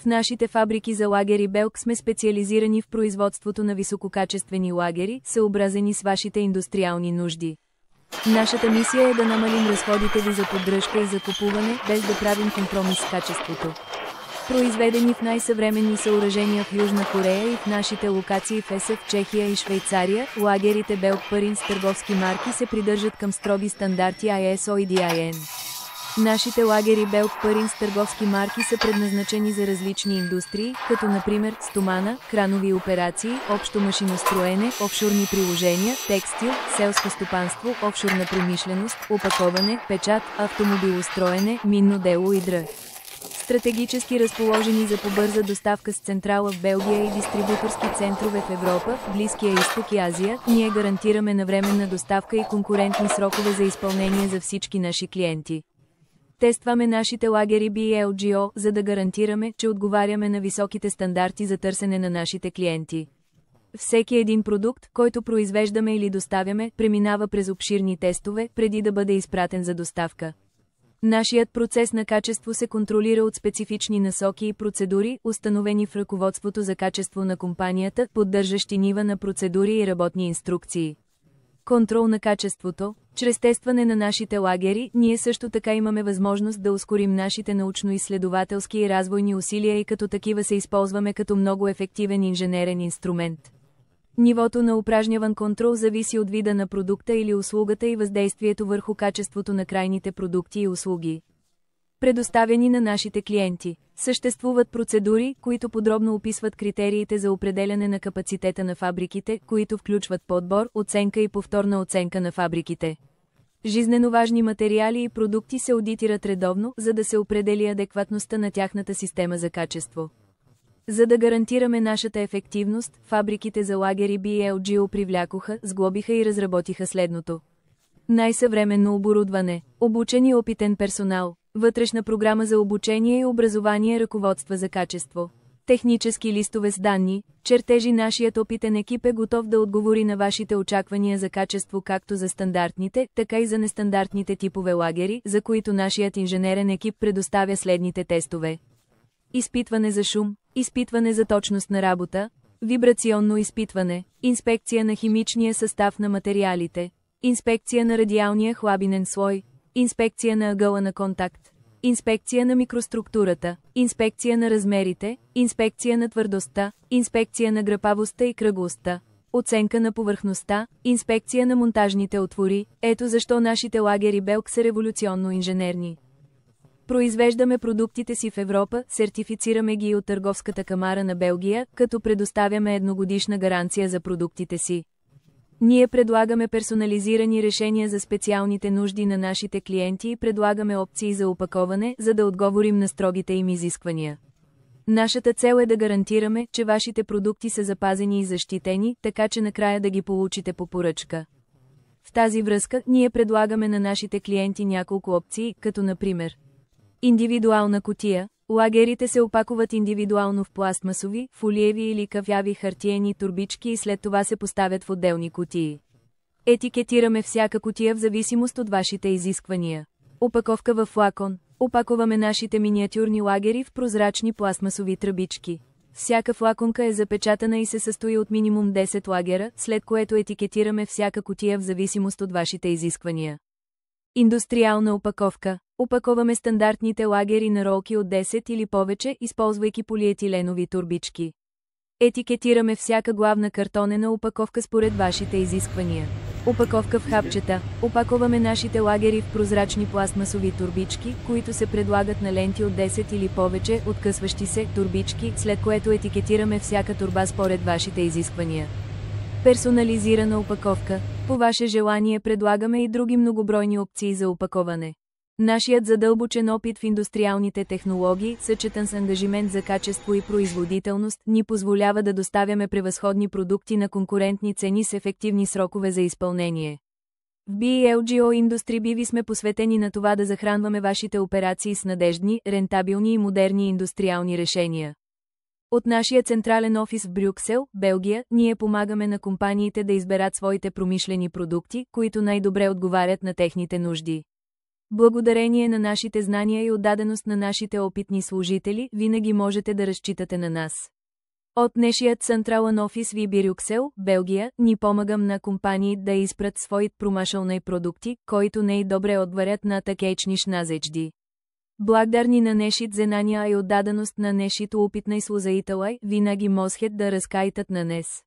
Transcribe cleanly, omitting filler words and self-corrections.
В нашите фабрики за лагери Белг сме специализирани в производството на висококачествени лагери, съобразени с вашите индустриални нужди. Нашата мисия е да намалим разходите ви за поддръжка и закупуване, без да правим компромис с качеството. Произведени в най-съвременни съоръжения в Южна Корея и в нашите локации в ЕС, в Чехия и Швейцария, лагерите Белг Парин с търговски марки се придържат към строги стандарти ISO и DIN. Нашите лагери Белг Парин с търговски марки са предназначени за различни индустрии, като например стомана, кранови операции, общо машиностроене, офшорни приложения, текстил, селско стопанство, офшорна промишленост, опаковане, печат, автомобилостроене, минно дело и др. Стратегически разположени за побърза доставка с централа в Белгия и дистрибуторски центрове в Европа, Близкия изток и Азия, ние гарантираме навременна доставка и конкурентни срокове за изпълнение за всички наши клиенти. Тестваме нашите лагери BLGO, за да гарантираме, че отговаряме на високите стандарти за търсене на нашите клиенти. Всеки един продукт, който произвеждаме или доставяме, преминава през обширни тестове, преди да бъде изпратен за доставка. Нашият процес на качество се контролира от специфични насоки и процедури, установени в ръководството за качество на компанията, поддържащи нива на процедури и работни инструкции. Контрол на качеството. Чрез тестване на нашите лагери, ние също така имаме възможност да ускорим нашите научно-изследователски и развойни усилия и като такива се използваме като много ефективен инженерен инструмент. Нивото на упражняван контрол зависи от вида на продукта или услугата и въздействието върху качеството на крайните продукти и услуги, предоставени на нашите клиенти. Съществуват процедури, които подробно описват критериите за определяне на капацитета на фабриките, които включват подбор, оценка и повторна оценка на фабриките. Жизнено важни материали и продукти се одитират редовно, за да се определи адекватността на тяхната система за качество. За да гарантираме нашата ефективност, фабриките за лагери BLGO привлякоха, сглобиха и разработиха следното: най-съвременно оборудване, обучен и опитен персонал, вътрешна програма за обучение и образование, ръководства за качество, технически листове с данни, чертежи. Нашият опитен екип е готов да отговори на вашите очаквания за качество както за стандартните, така и за нестандартните типове лагери, за които нашият инженерен екип предоставя следните тестове: изпитване за шум, изпитване за точност на работа, вибрационно изпитване, инспекция на химичния състав на материалите, инспекция на радиалния хлабинен слой, инспекция на ъгъла на контакт, инспекция на микроструктурата, инспекция на размерите, инспекция на твърдостта, инспекция на грапавостта и кръглостта, оценка на повърхността, инспекция на монтажните отвори. Ето защо нашите лагери Белг са революционно инженерни. Произвеждаме продуктите си в Европа, сертифицираме ги от Търговската камара на Белгия, като предоставяме едногодишна гаранция за продуктите си. Ние предлагаме персонализирани решения за специалните нужди на нашите клиенти и предлагаме опции за опаковане, за да отговорим на строгите им изисквания. Нашата цел е да гарантираме, че вашите продукти са запазени и защитени, така че накрая да ги получите по поръчка. В тази връзка, ние предлагаме на нашите клиенти няколко опции, като например: индивидуална кутия. Лагерите се опакуват индивидуално в пластмасови, фолиеви или кафяви хартиени торбички и след това се поставят в отделни кутии. Етикетираме всяка кутия в зависимост от вашите изисквания. Опаковка във флакон. Опаковаме нашите миниатюрни лагери в прозрачни пластмасови тръбички. Всяка флаконка е запечатана и се състои от минимум 10 лагера, след което етикетираме всяка кутия в зависимост от вашите изисквания. Индустриална опаковка. Опаковаме стандартните лагери на ролки от 10 или повече, използвайки полиетиленови турбички. Етикетираме всяка главна картонена опаковка според вашите изисквания. Опаковка в хапчета. Опаковаме нашите лагери в прозрачни пластмасови турбички, които се предлагат на ленти от 10 или повече, откъсващи се турбички, след което етикетираме всяка турба според вашите изисквания. Персонализирана опаковка. По ваше желание предлагаме и други многобройни опции за опаковане. Нашият задълбочен опит в индустриалните технологии, съчетан с ангажимент за качество и производителност, ни позволява да доставяме превъзходни продукти на конкурентни цени с ефективни срокове за изпълнение. В BLGO Industry BV сме посветени на това да захранваме вашите операции с надеждни, рентабилни и модерни индустриални решения. От нашия централен офис в Брюксел, Белгия, ние помагаме на компаниите да изберат своите промишлени продукти, които най-добре отговарят на техните нужди. Благодарение на нашите знания и отдаденост на нашите опитни служители, винаги можете да разчитате на нас. От нашият централен офис в Брюксел, Белгия, ни помагам на компании да изпрат своите промишленни продукти, които най-добре отварят на такечниш назечди. Благодарни на нашите знания и отдаденост на нашите опитни служители, винаги можете да разкайтат на нас.